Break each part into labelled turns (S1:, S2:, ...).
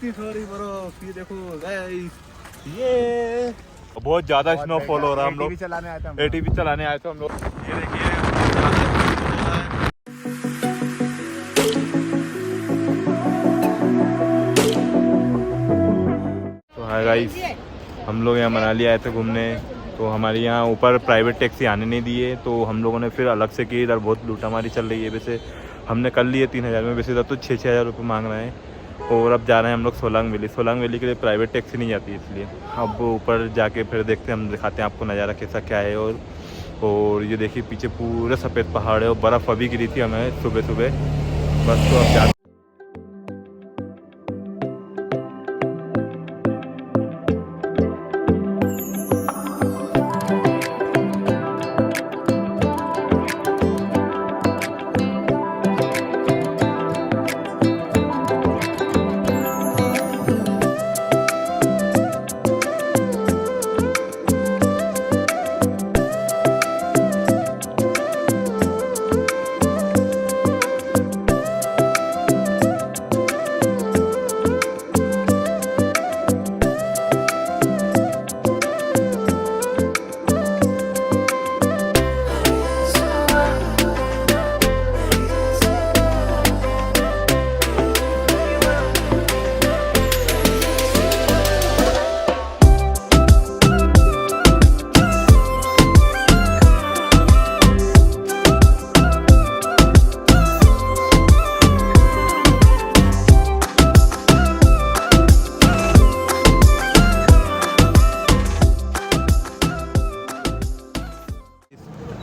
S1: इतनी सारी बर्फ, ये देखो गाइस, ये बहुत ज्यादा स्नोफॉल हो रहा है। हम लोग एटीवी चलाने आए थे हम लोग। ये देखिए तो हाय गाइस, हम लोग यहाँ मनाली आए थे घूमने। तो हमारे यहाँ ऊपर प्राइवेट टैक्सी आने नहीं दिए, तो हम लोगों ने फिर अलग से की। इधर बहुत लूटामारी चल रही है। वैसे हमने कर लिए 3000 में, वैसे इधर तो 6,000 रुपये मांग रहे हैं। और अब जा रहे हैं हम लोग सोलांग वैली के लिए प्राइवेट टैक्सी नहीं जाती, इसलिए अब ऊपर जाके फिर देखते हैं, हम दिखाते हैं आपको नज़ारा कैसा क्या है। और ये देखिए पीछे पूरे सफ़ेद पहाड़ है और बर्फ़ अभी गिरी थी हमें सुबह सुबह। बस तो अब जा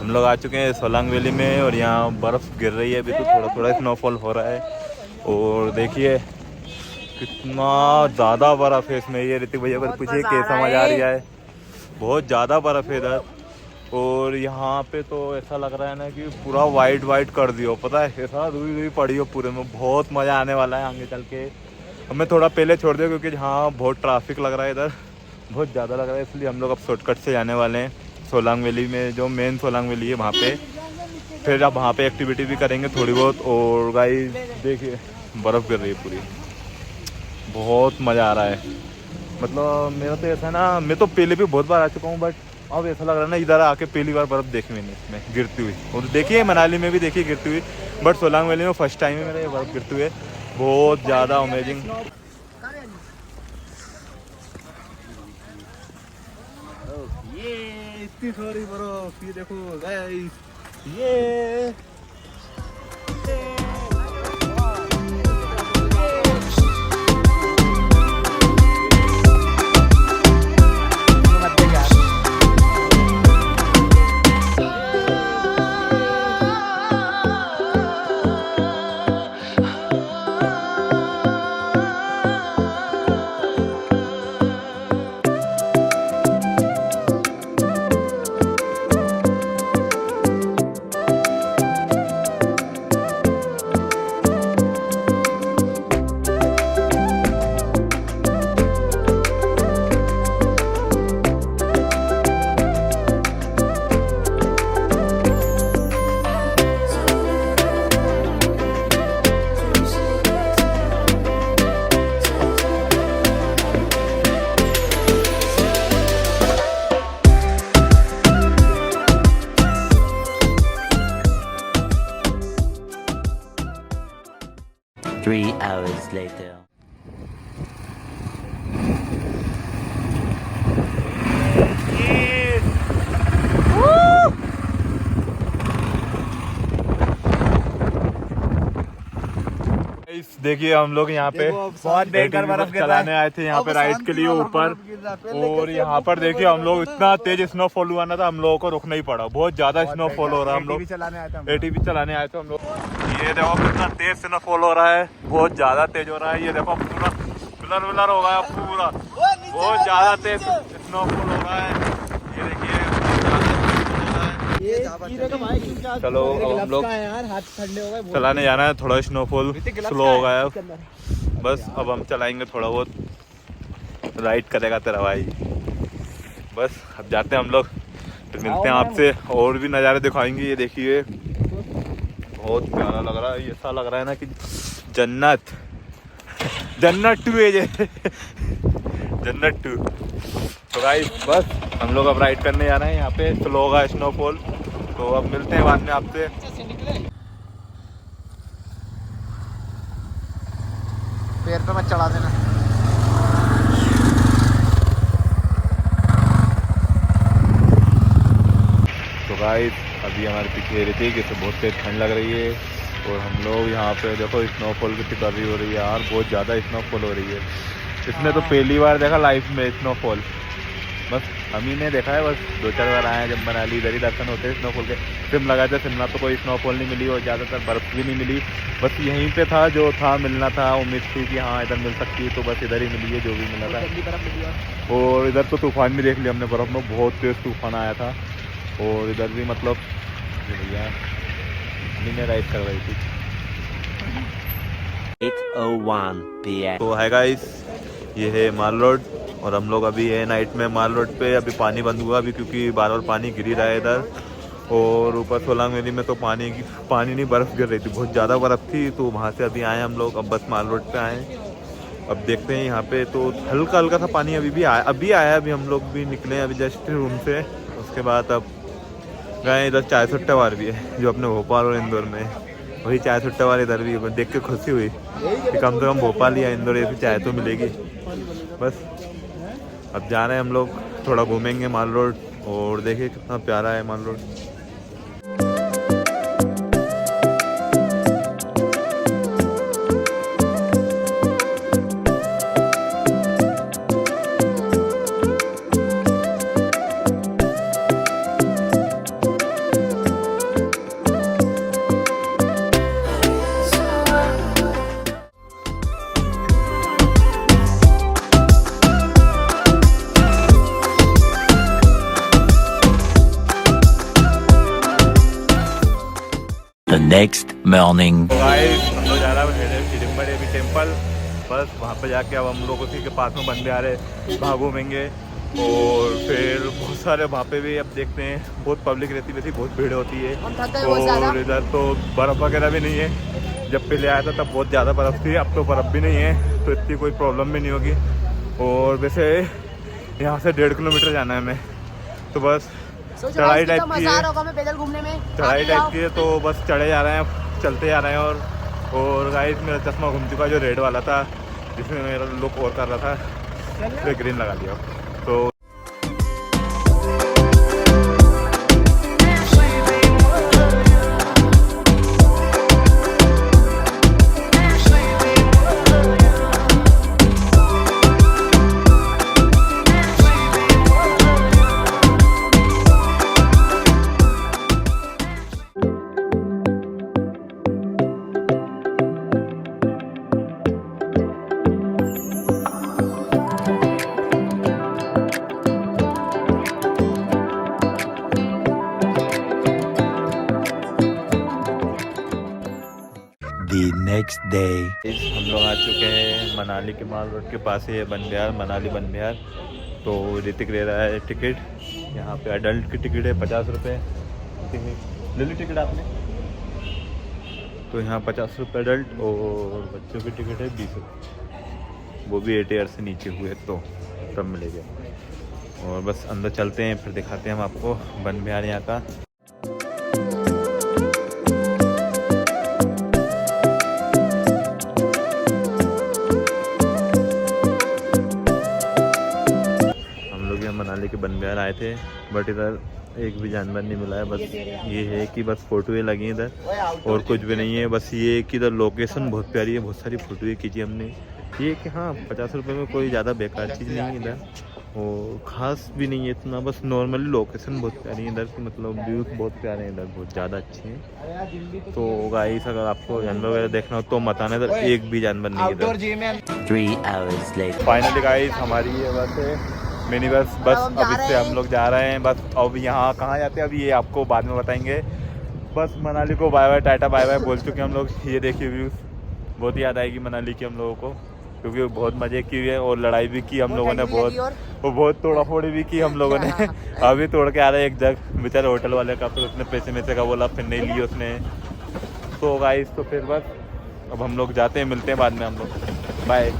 S1: हम लोग आ चुके हैं सोलांग वैली में और यहाँ बर्फ़ गिर रही है। अभी तो थोड़ा थोड़ा स्नोफॉल हो रहा है। और देखिए कितना ज़्यादा बर्फ़ है इसमें। ये ऋतिक भैया पर पूछिए कैसा मजा आ रहा है। बहुत ज़्यादा बर्फ़ है इधर। और यहाँ पे तो ऐसा लग रहा है ना कि पूरा वाइट कर दियो, पता है ऐसा रुई पड़ी हो पूरे में। बहुत मज़ा आने वाला है आगे चल के। हमें थोड़ा पहले छोड़ दिया क्योंकि हाँ बहुत ट्रैफिक लग रहा है इधर, बहुत ज़्यादा लग रहा है। इसलिए हम लोग अब शॉर्टकट से जाने वाले हैं सोलांग वैली में, जो मेन सोलांग वैली है वहाँ पे। फिर अब वहाँ पे एक्टिविटी भी करेंगे थोड़ी बहुत। और गाइस देखिए बर्फ़ गिर रही है पूरी, बहुत मज़ा आ रहा है। मतलब मेरा तो ऐसा ना, मैं तो पहले भी बहुत बार आ चुका हूँ, बट अब ऐसा लग रहा है ना इधर आके पहली बार बर्फ़ देखी मैंने इसमें गिरती हुई। और देखिए मनाली में भी देखी गिरती हुई, बट सोलांग वैली में फर्स्ट टाइम है मेरा ये बर्फ़ गिरती हुई। बहुत ज़्यादा अमेजिंग। ये इतनी सारी बर्फ, ये देखो गाइस, ये
S2: Three hours later.
S1: देखिए हम लोग यहाँ पे बहुत बेकार बर्फ चलाने आए थे यहाँ पे राइड के लिए ऊपर। और यहाँ पर देखिए हम लोग इतना तेज स्नोफॉल हुआ ना था, हम लोगों को रुकना ही पड़ा। बहुत ज्यादा स्नोफॉल हो रहा है। हम लोग एटीवी चलाने आए थे हम लोग। ये देखो कितना तेज स्नोफॉल हो रहा है, बहुत ज्यादा तेज हो रहा है। ये देखो पूरा ब्लर हो गया पूरा, बहुत ज्यादा तेज स्नोफॉल हो रहा है। ये देखिए चलो अब हम लोग चलाने जाना है। थोड़ा स्नोफॉल स्लो हो गया है, बस अब हम चलाएंगे थोड़ा बहुत। राइड करेगा तेरा भाई। बस अब जाते हैं हम लोग, फिर मिलते हैं आपसे और भी नज़ारे दिखाएंगे। ये देखिए बहुत प्यारा लग रहा है, ऐसा लग रहा है ना कि जन्नत जन्नत 2 है ये जन्नत 2। तो गाइस बस हम लोग अब राइड करने जा रहे हैं, यहाँ पे स्लो होगा स्नोफॉल। तो अब मिलते हैं बाद में आपसे।
S3: पैर पे मत चढ़ा देना।
S1: तो गाइस अभी हमारे पीछे ऋतिक, इसे बहुत तेज ठंड लग रही है और हम लोग यहाँ पे देखो स्नोफॉल की तैयारी हो रही है यार, बहुत ज़्यादा स्नोफॉल हो रही है। इसने तो पहली बार देखा लाइफ में स्नोफॉल, बस हम ही ने देखा है, बस 2-4 बार आए हैं जब मनाली, इधर ही दर्शन होते हैं स्नोफॉल के। शिमला गए थे, शिमला तो कोई स्नोफॉल नहीं मिली और ज़्यादातर बर्फ़ भी नहीं मिली, बस यहीं पे था जो था मिलना था, उम्मीद थी कि हाँ इधर मिल सकती है, तो बस इधर ही मिली है जो भी मिला था। और इधर तो तूफान भी देख लिया हमने, बर्फ़ में बहुत तेज़ तूफान आया था। और इधर भी मतलब भैया हमने राइड कर रही थी।
S2: 8:01 PM.
S1: तो है गाइस, ये है माल रोड और हम लोग अभी है नाइट में माल रोड पे। अभी पानी बंद हुआ अभी क्योंकि बार बार पानी गिर ही रहा है इधर, और ऊपर सोलांग वैली में तो पानी नहीं बर्फ़ गिर रही थी, बहुत ज़्यादा बर्फ़ थी। तो वहाँ से अभी आए हम लोग, अब बस माल रोड पे आए। अब देखते हैं यहाँ पे तो हल्का हल्का सा पानी अभी आया, अभी हम लोग भी निकले अभी जस्ट रूम से। उसके बाद अब गए इधर चाय सुट्टा बार भी है जो अपने भोपाल और इंदौर में, वही चाय सुट्टा बार इधर भी देख के खुशी हुई कि कम से कम भोपाल या इंदौर ऐसी चाय तो मिलेगी। बस अब जा रहे हैं हम लोग, थोड़ा घूमेंगे माल रोड और देखिए कितना प्यारा है Mall Road.
S2: The next morning.
S1: Guys हम लोग जा रहे हैं हिडिंबा देवी टेम्पल, बस वहाँ पे जाके अब हम लोग उसी के पास में बंदे आ रहे वहाँ घूमेंगे। और फिर बहुत सारे वहाँ पे भी अब देखते हैं, बहुत पब्लिक रहती है, बहुत भीड़ होती है। और इधर तो बर्फ़ वगैरह भी नहीं है, जब पहले आया था तब बहुत ज़्यादा बर्फ़ थी, अब तो बर्फ़ भी नहीं है, तो इतनी कोई प्रॉब्लम भी नहीं होगी। और वैसे यहाँ से 1.5 किलोमीटर जाना है हमें, तो बस चढ़ाई टाइप की है,
S3: पैदल घूमने में
S1: चढ़ाई टाइप की है, तो बस चढ़े जा रहे हैं, चलते जा रहे हैं। और गाइस मेरा चश्मा घूम चुका, जो रेड वाला था जिसमें मेरा लुक और कर रहा था, फिर ग्रीन लगा दिया। तो
S2: The next day.
S1: हम लोग आ चुके हैं मनाली के माल रोड के पास ही है बनबिहार, मनाली बनबिहार। तो ऋतिक ले रहा है टिकट, यहाँ पे अडल्ट की टिकट है 50 रुपये। ले ली टिकट आपने? तो यहाँ 50 रुपये अडल्ट और बच्चों की टिकट है 20 रुपये, वो भी 8 ईयर से नीचे हुए तो तब मिलेगा। और बस अंदर चलते हैं, फिर दिखाते हैं हम आपको बनबिहार यहाँ का। मनाली के बनबिहार आए थे, बट इधर एक भी जानवर नहीं मिला है। बस ये है कि बस फ़ोटोएँ लगी हैं इधर और कुछ भी नहीं है। बस ये कि इधर लोकेशन बहुत प्यारी है, बहुत सारी फ़ोटोएँ खींची हमने। ये कि हाँ 50 रुपये में कोई ज़्यादा बेकार चीज़ नहीं है इधर, और ख़ास भी नहीं है इतना, बस नॉर्मली लोकेशन बहुत प्यारी है इधर की, मतलब व्यूज़ बहुत प्यारे हैं इधर, बहुत ज़्यादा अच्छे हैं। तो गाइस अगर आपको जानवर वगैरह देखना हो तो मत आना, इधर एक भी जानवर नहीं है इधर।
S2: 3 hours later.
S1: फाइनली गाइस हमारी ये बस है मिनी बस, अब इससे हम लोग जा रहे हैं। बस अब यहाँ कहाँ जाते हैं अब ये आपको बाद में बताएंगे। बस मनाली को bye bye tata bye bye बोल चुके हैं हम लोग। ये देखिए व्यूज़, बहुत याद आएगी मनाली की हम लोगों को, क्योंकि बहुत मज़े किए है और लड़ाई भी की हम लोगों ने, बहुत तोड़ा फोड़ी भी की हम लोगों ने। अभी तोड़ के आ रहे हैं एक जग बेचारे होटल वाले का, फिर उसने पैसे में से का बोला, फिर नहीं लिए उसने। तो गाइस तो फिर बस अब हम लोग जाते हैं, मिलते हैं बाद में हम लोग, बाय।